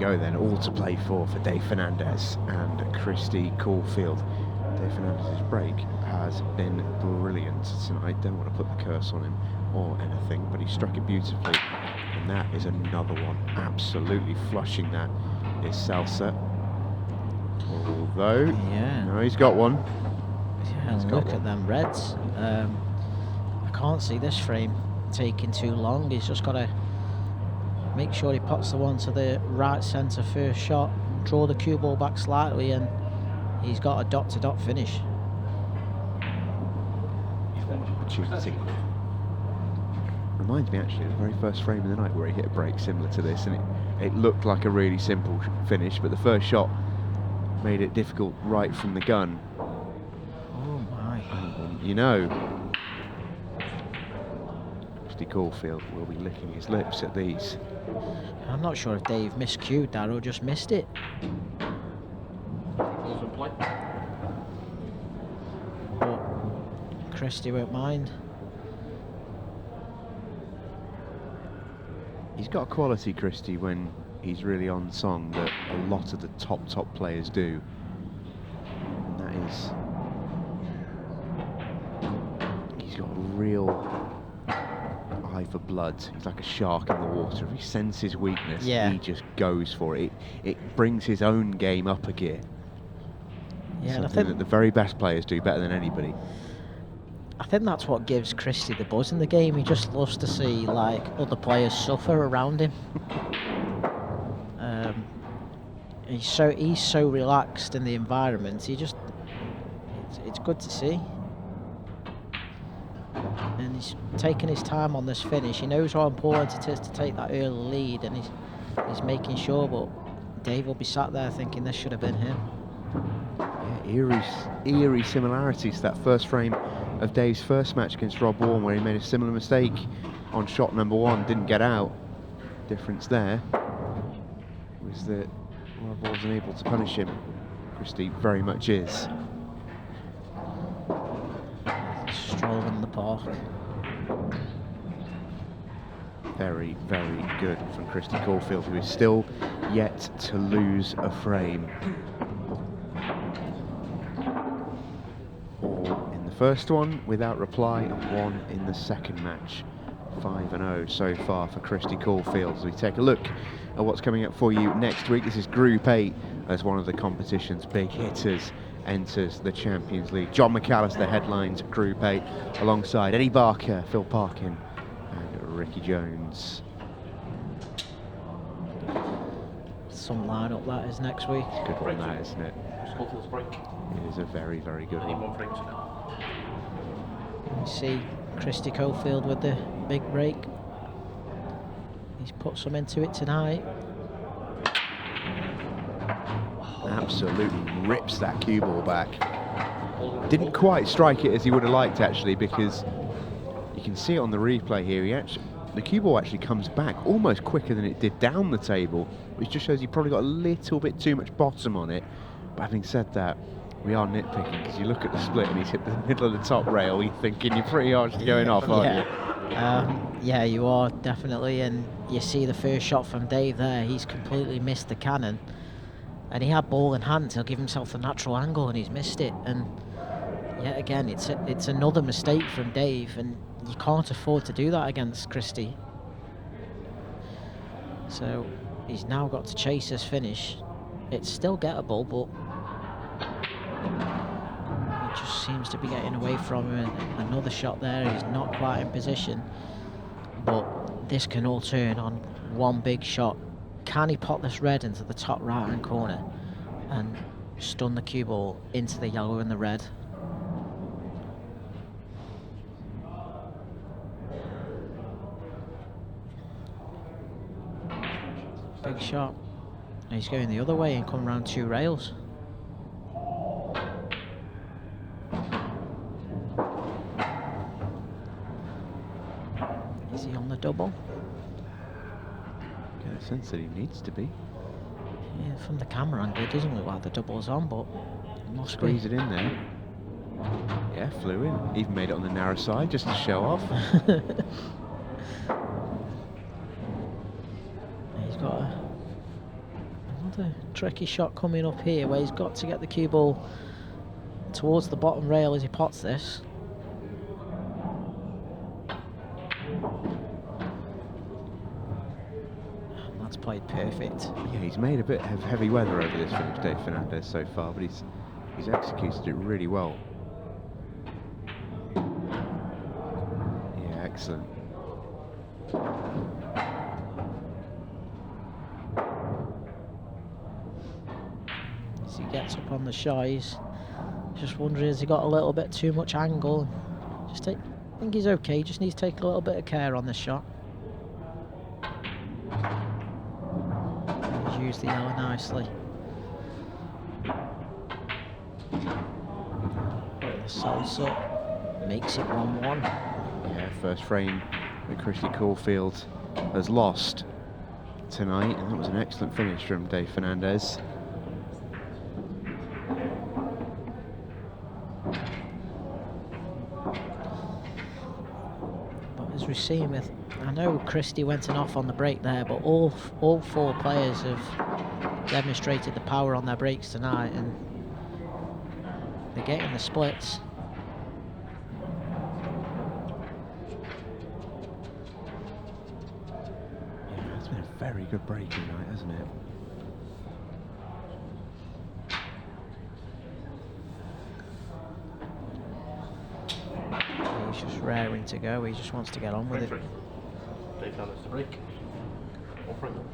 go then, all to play for Dave Fernandez and Kristi Caulfield. Dave Fernandez's break has been brilliant tonight. Don't want to put the curse on him or anything, but he struck it beautifully. And that is another one. Absolutely flushing that is Salsa. Although, no, he's got one. Yeah, look at them reds. I can't see this frame taking too long. He's just got to make sure he pots the one to the right centre first shot, draw the cue ball back slightly, and he's got a dot-to-dot finish. Opportunity. Reminds me actually of the very first frame of the night where he hit a break similar to this, and it looked like a really simple finish, but the first shot made it difficult right from the gun. Oh my. You know, Kristi Caulfield will be licking his lips at these. I'm not sure if Dave miscued that or just missed it. But Kristi won't mind. He's got a quality, Kristi, when he's really on song that a lot of the top players do. And that is, he's got a real eye for blood. He's like a shark in the water. If he senses weakness, he just goes for it. It brings his own game up a gear. Yeah, something that the very best players do better than anybody. I think that's what gives Kristi the buzz in the game. He just loves to see like other players suffer around him. He's so relaxed in the environment. It's good to see. And he's taking his time on this finish. He knows how important it is to take that early lead, and he's making sure. But Dave will be sat there thinking this should have been him. Yeah, eerie similarities to that first frame of Dave's first match against Rob Wharne, where he made a similar mistake on shot number one, didn't get out. Difference there was that Rob wasn't able to punish him. Kristi very much is. Strolling in the park. Very, very good from Kristi Caulfield, who is still yet to lose a frame. First one without reply, and one in the second match. 5-0 so far for Kristi Caulfield. As we take a look at what's coming up for you next week. This is Group 8 as one of the competition's big hitters enters the Champions League. John McAllister headlines Group 8 alongside Eddie Barker, Phil Parkin and Ricky Jones. Some lineup that is next week. It's a good one that, isn't it? Scotland's break. It is a very, very good one. You see Kristi Caulfield with the big break. He's put some into it tonight. Absolutely rips that cue ball back. Didn't quite strike it as he would have liked, actually, because you can see it on the replay here. The cue ball actually comes back almost quicker than it did down the table, which just shows he probably got a little bit too much bottom on it. But having said that, we are nitpicking, because you look at the split and he's hit the middle of the top rail. You're thinking you're pretty harshly going off, aren't you? Yeah, you are, definitely. And you see the first shot from Dave there. He's completely missed the cannon. And he had ball in hand to give himself the natural angle, and he's missed it. And yet again, it's another mistake from Dave, and you can't afford to do that against Kristi. So he's now got to chase this finish. It's still gettable, but it just seems to be getting away from him. Another shot there, he's not quite in position. But this can all turn on one big shot. Can he pot this red into the top right hand corner and stun the cue ball into the yellow and the red? Big shot. He's going the other way and come around two rails. Is he on the double? Get a sense that he needs to be. Yeah, from the camera angle, it doesn't look like the double's on, but it must Squeeze be. it in there. Yeah, flew in. Even made it on the narrow side just to show off. He's got Another tricky shot coming up here where he's got to get the cue ball towards the bottom rail as he pots this. And that's played perfect. Yeah, he's made a bit of heavy weather over this finish, Dave Fernandez, so far, but he's executed it really well. Yeah, excellent. As he gets up on the shot, he's just wondering, has he got a little bit too much angle? I think he's okay, just needs to take a little bit of care on this shot. He's used the yellow nicely. The Salsa makes it 1-1. Yeah, first frame that Kristi Caulfield has lost tonight, and that was an excellent finish from Dave Fernandez. But as we've seen with, I know Kristi went off on the break there, but all four players have demonstrated the power on their breaks tonight, and they're getting the splits. Yeah, it's been a very good break tonight, hasn't it? He's just raring to go. He just wants to get on with it. Dave Fernandez to break. Offering them.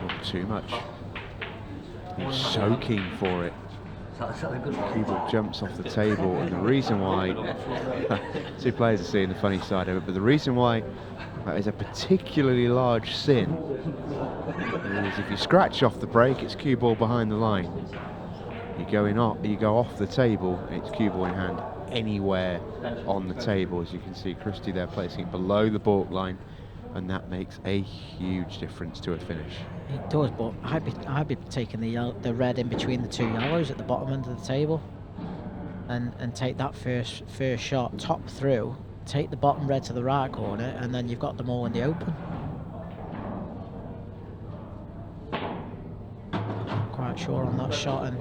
Not too much. He's so keen for it. Cue ball jumps off the table, and the reason why two players are seeing the funny side of it, but the reason why that is a particularly large sin is if you scratch off the break, it's cue ball behind the line. You go off the table, it's cue ball in hand anywhere on the table. As you can see, Kristi there placing it below the baulk line, and that makes a huge difference to a finish. It does, but I'd be taking the red in between the two yellows at the bottom end of the table, and take that first shot top through, take the bottom red to the right corner, and then you've got them all in the open. I'm not quite sure on that shot, and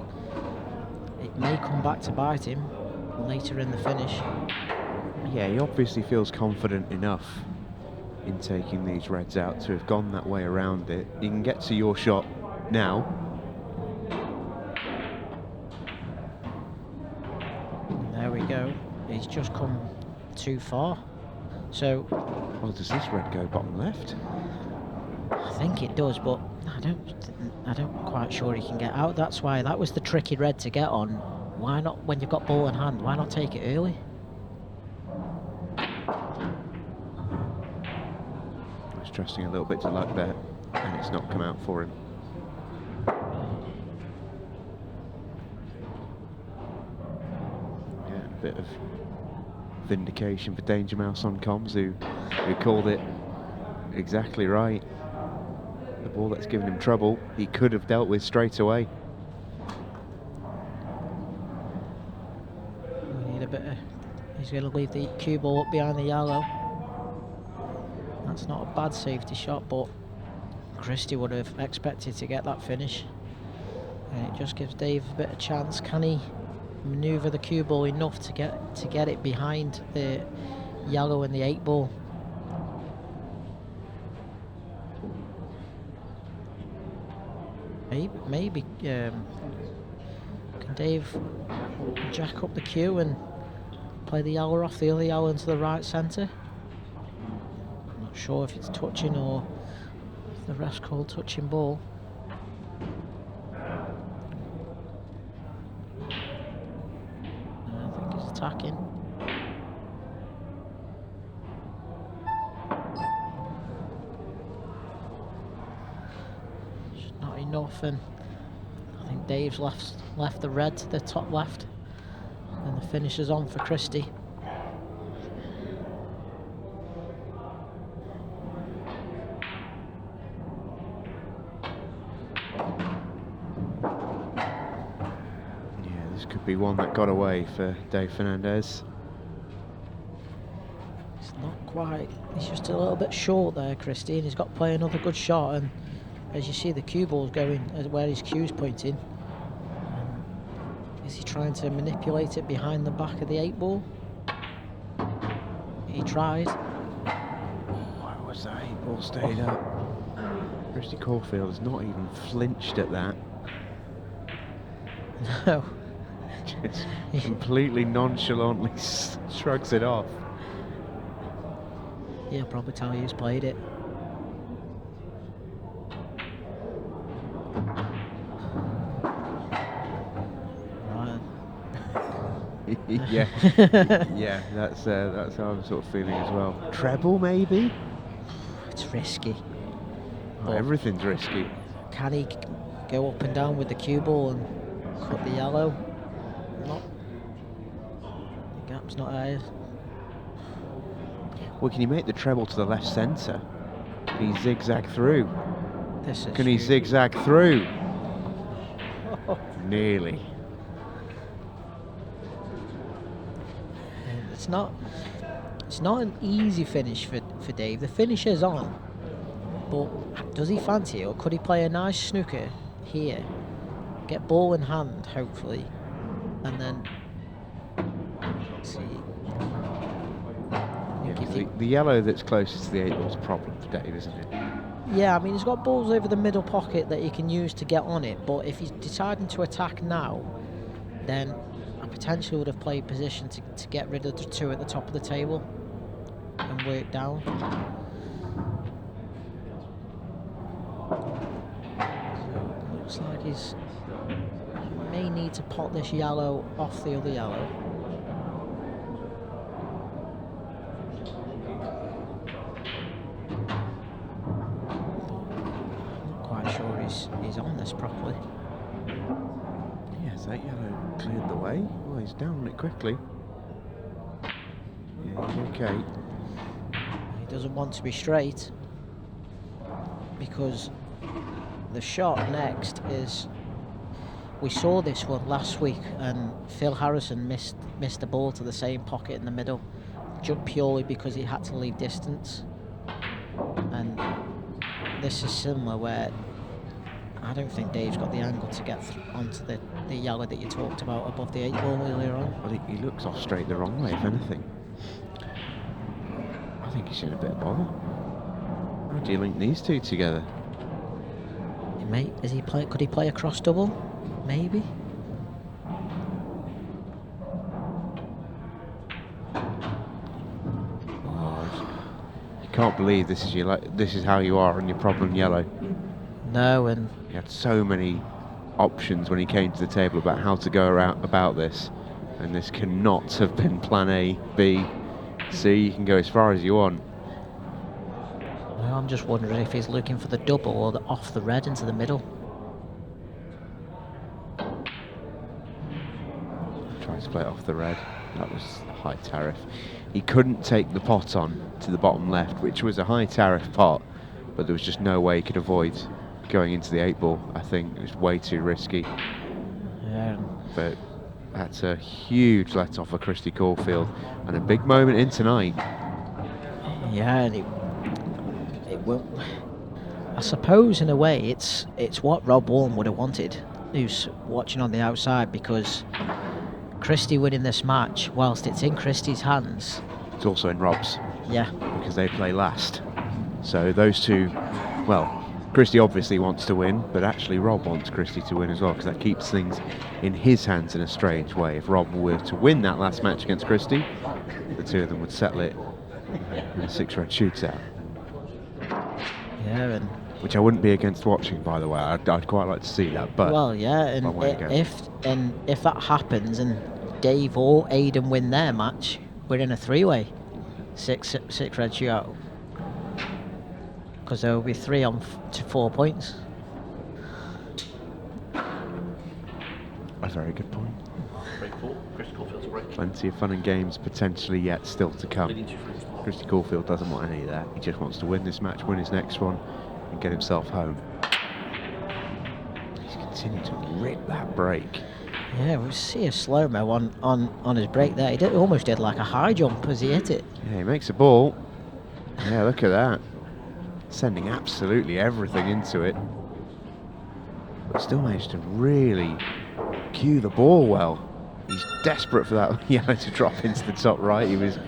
it may come back to bite him later in the finish. Yeah, he obviously feels confident enough in taking these reds out to have gone that way around it. You can get to your shot now. There we go. He's just come too far. So, Well, does this red go bottom left? I think it does, but I don't quite sure he can get out. That's why that was the tricky red to get on. Why not, when you've got ball in hand, why not take it early? He's trusting a little bit to luck there, and it's not come out for him. Yeah, a bit of vindication for Danger Mouse on comms, who called it exactly right. The ball that's given him trouble, he could have dealt with straight away. We need a bit of, he's going to leave the cue ball up behind the yellow. That's not a bad safety shot, but Kristi would have expected to get that finish. And it just gives Dave a bit of chance. Can he manoeuvre the cue ball enough to get it behind the yellow and the 8 ball? Maybe can Dave jack up the cue and play the yellow off the other yellow into the right centre? Not sure if it's touching or if the ref's called touching ball. I think he's attacking. Just not enough, and I think Dave's left the red to the top left, and the finish is on for Kristi. Could be one that got away for Dave Fernandez. Not quite. He's just a little bit short there, Kristi, and he's got to play another good shot. And as you see, the cue ball's going where his cue's pointing. Is he trying to manipulate it behind the back of the 8 ball? He tried. Why was that 8 ball stayed up? Kristi Caulfield has not even flinched at that. No. Just completely nonchalantly shrugs it off. He'll probably tell you he's played it. Yeah, yeah, that's how I'm sort of feeling as well. Treble, maybe? It's risky. Oh, everything's risky. Can he go up and down with the cue ball and cut the yellow? Not. The gap's not high. Well, can he make the treble to the left centre? Can he zigzag through? Can he zigzag through? Nearly. It's not an easy finish for Dave. The finish is on, but does he fancy it, or could he play a nice snooker here, get ball in hand hopefully, and then see. Yeah, the yellow that's closest to the 8 ball is a problem for Dave, isn't it? Yeah, I mean he's got balls over the middle pocket that he can use to get on it, but if he's deciding to attack now, then I potentially would have played position to get rid of the 2 at the top of the table and work down. So looks like he may need to pot this yellow off the other yellow. Not quite sure he's on this properly. Yes, that yellow cleared the way. Oh, he's down on it quickly. Yeah, he's okay. He doesn't want to be straight because the shot next is. We saw this one last week, and Phil Harrison missed the ball to the same pocket in the middle, just purely because he had to leave distance. And this is similar, where I don't think Dave's got the angle to get onto the yellow that you talked about above the 8 ball earlier on. I think he looks off straight the wrong way, if anything. I think he's in a bit of bother. How do you link these 2 together? Could he play a cross double? Maybe. Oh, you can't believe this is how you are on your problem yellow. No, and He had so many options when he came to the table about how to go about this, and this cannot have been plan A, B, C. You can go as far as you want. well, I'm just wondering if he's looking for the double or off the red into the middle. Tries to play it off the red. That was a high tariff. He couldn't take the pot on to the bottom left, which was a high tariff pot, but there was just no way he could avoid going into the 8 ball. I think it was way too risky. Yeah. But that's a huge let off for Kristi Caulfield, and a big moment in tonight. Yeah, and it will. I suppose in a way it's what Rob Wharne would have wanted, who's watching on the outside, because Kristi winning this match, whilst it's in Kristi's hands, It's also in Rob's. Yeah. Because they play last. So those 2, well, Kristi obviously wants to win, but actually Rob wants Kristi to win as well, because that keeps things in his hands in a strange way. If Rob were to win that last match against Kristi, the 2 of them would settle it in a 6-red shootout. Yeah, and which I wouldn't be against watching, by the way. I'd quite like to see that, but well, yeah, and if that happens and Dave or Aidan win their match, we're in a 3-way, 6 red shootout, because there will be 3 on to 4 points. A very good point. Break 4, Kristi Caulfield to break. Plenty of fun and games potentially yet still to come. Leading 2 frames. Kristi Caulfield doesn't want any of that. He just wants to win this match, win his next one, and get himself home. He's continued to rip that break. Yeah, we see a slow-mo on his break there. He almost did like a high jump as he hit it. Yeah, he makes a ball. Yeah, look at that. Sending absolutely everything into it. But still managed to really cue the ball well. He's desperate for that yellow to drop into the top right. He was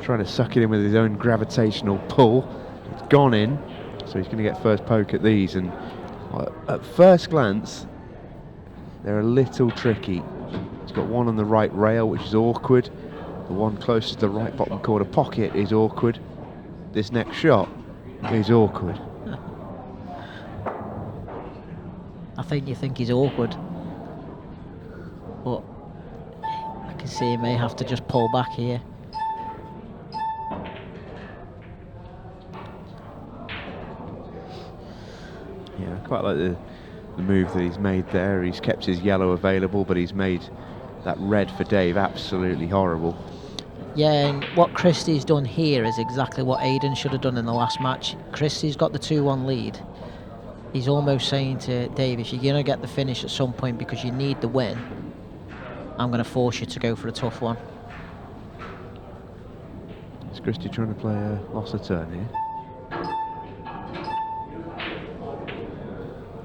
trying to suck it in with his own gravitational pull. It's gone in, so he's going to get first poke at these. And at first glance, they're a little tricky. He's got one on the right rail, which is awkward. The one closest to the right bottom corner pocket is awkward. This next shot is awkward. I think you think he's awkward, but I can see he may have to just pull back here. Yeah, I quite like the move that he's made there. He's kept his yellow available, but he's made that red for Dave absolutely horrible. Yeah, and what Kristi's done here is exactly what Aidan should have done in the last match. Kristi's got the 2-1 lead. He's almost saying to Dave, if you're going to get the finish at some point because you need the win, I'm going to force you to go for a tough one. Is Kristi trying to play a loss of turn here?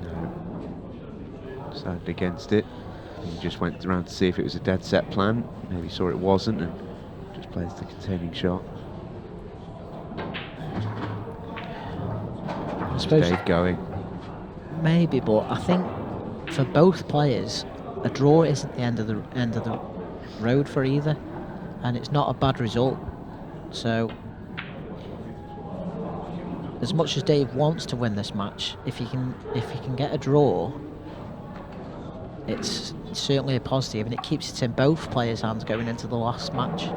No. Decided against it. He just went around to see if it was a dead set plan. Maybe saw it wasn't and just plays the containing shot. I suppose Dave going. maybe, but I think for both players, a draw isn't the end of the road for either, and it's not a bad result. So, as much as Dave wants to win this match, if he can get a draw, it's certainly a positive, and it keeps it in both players' hands going into the last match.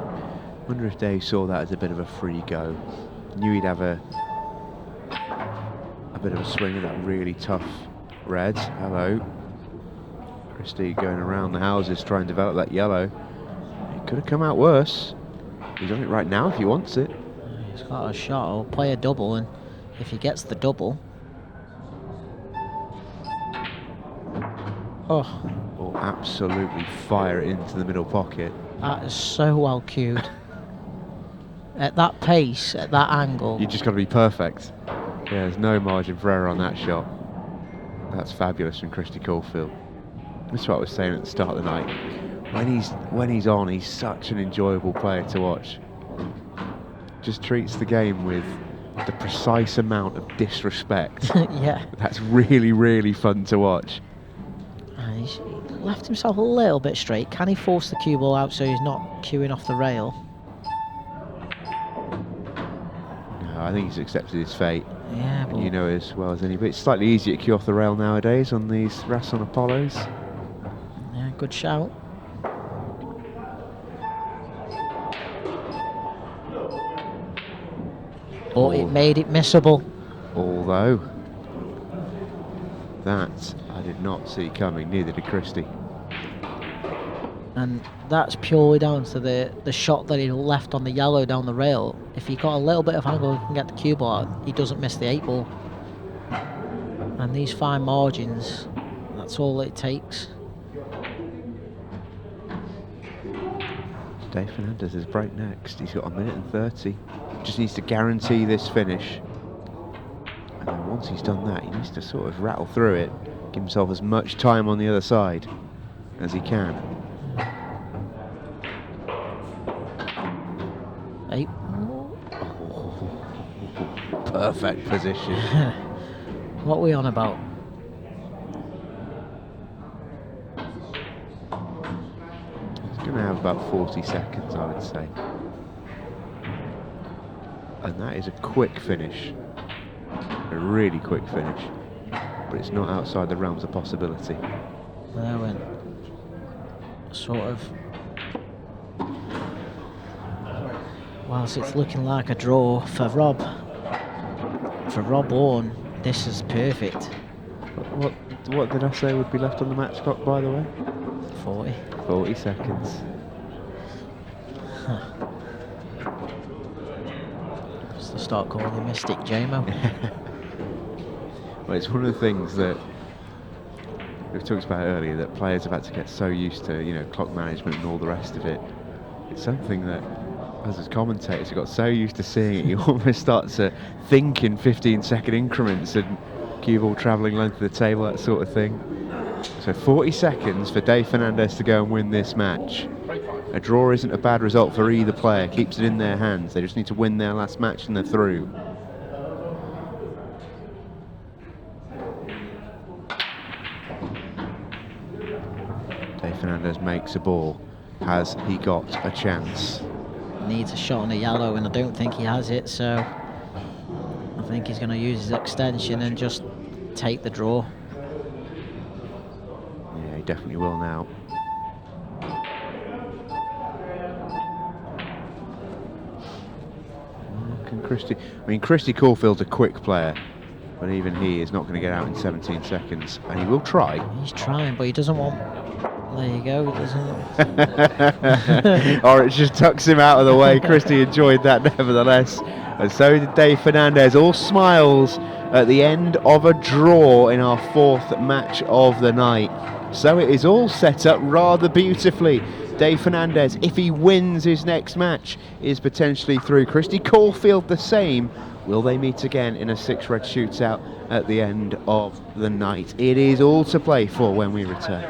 Wonder if Dave saw that as a bit of a free go. Knew he'd have a bit of a swing of that really tough red. Hello. Kristi going around the houses trying to develop that yellow. It could have come out worse. He's on it right now if he wants it. He's got a shot, or play a double, and if he gets the double... Or absolutely fire it into the middle pocket. That is so well cued. At that pace, at that angle. You just got to be perfect. Yeah, there's no margin for error on that shot. That's fabulous from Kristi Caulfield. That's what I was saying at the start of the night. When he's on, he's such an enjoyable player to watch. Just treats the game with the precise amount of disrespect. Yeah. That's really, really fun to watch. And he's left himself a little bit straight. Can he force the cue ball out so he's not cueing off the rail? No, I think he's accepted his fate. Yeah, but... You know as well as anybody. It's slightly easier to cue off the rail nowadays on these Rasson Apollos. Yeah, good shout. But it made it missable. Although, that I did not see coming, neither did Kristi. And that's purely down to the shot that he left on the yellow down the rail. If he got a little bit of angle and can get the cue ball out, he doesn't miss the 8 ball. And these fine margins, that's all it takes. Dave Fernandez is break next. He's got 1 minute and 30. Just needs to guarantee this finish. And then once he's done that, he needs to sort of rattle through it, give himself as much time on the other side as he can. 8. Perfect position. What are we on about? He's going to have about 40 seconds, I would say. And that is a quick finish. A really quick finish. But it's not outside the realms of possibility. There went sort of... Whilst it's looking like a draw for Rob Wharne, this is perfect. What did I say would be left on the match clock, by the way? 40. 40 seconds. Just to start calling you Mystic Jamo. Well, it's one of the things that we talked about earlier that players have had to get so used to, you know, clock management and all the rest of it. It's something that, as commentators, you got so used to seeing it, you almost start to think in 15-second increments and cue ball travelling length of the table, that sort of thing. So 40 seconds for Dave Fernandez to go and win this match. A draw isn't a bad result for either player, keeps it in their hands. They just need to win their last match and they're through. Dave Fernandez makes a ball. Has he got a chance? Needs a shot on a yellow, and I don't think he has it, so I think he's going to use his extension and just take the draw. Yeah, he definitely will now. Can Kristi... I mean, Kristi Caulfield's a quick player, but even he is not going to get out in 17 seconds, and he will try. He's trying, but he doesn't want... There you go, he doesn't... Or it just tucks him out of the way. Kristi enjoyed that nevertheless, and so did Dave Fernandez. All smiles at the end of a draw in our 4th match of the night. So it is all set up rather beautifully. Dave Fernandez, if he wins his next match, is potentially through. Kristi Caulfield the same. Will they meet again in a 6-red shootout at the end of the night? It is all to play for when we return.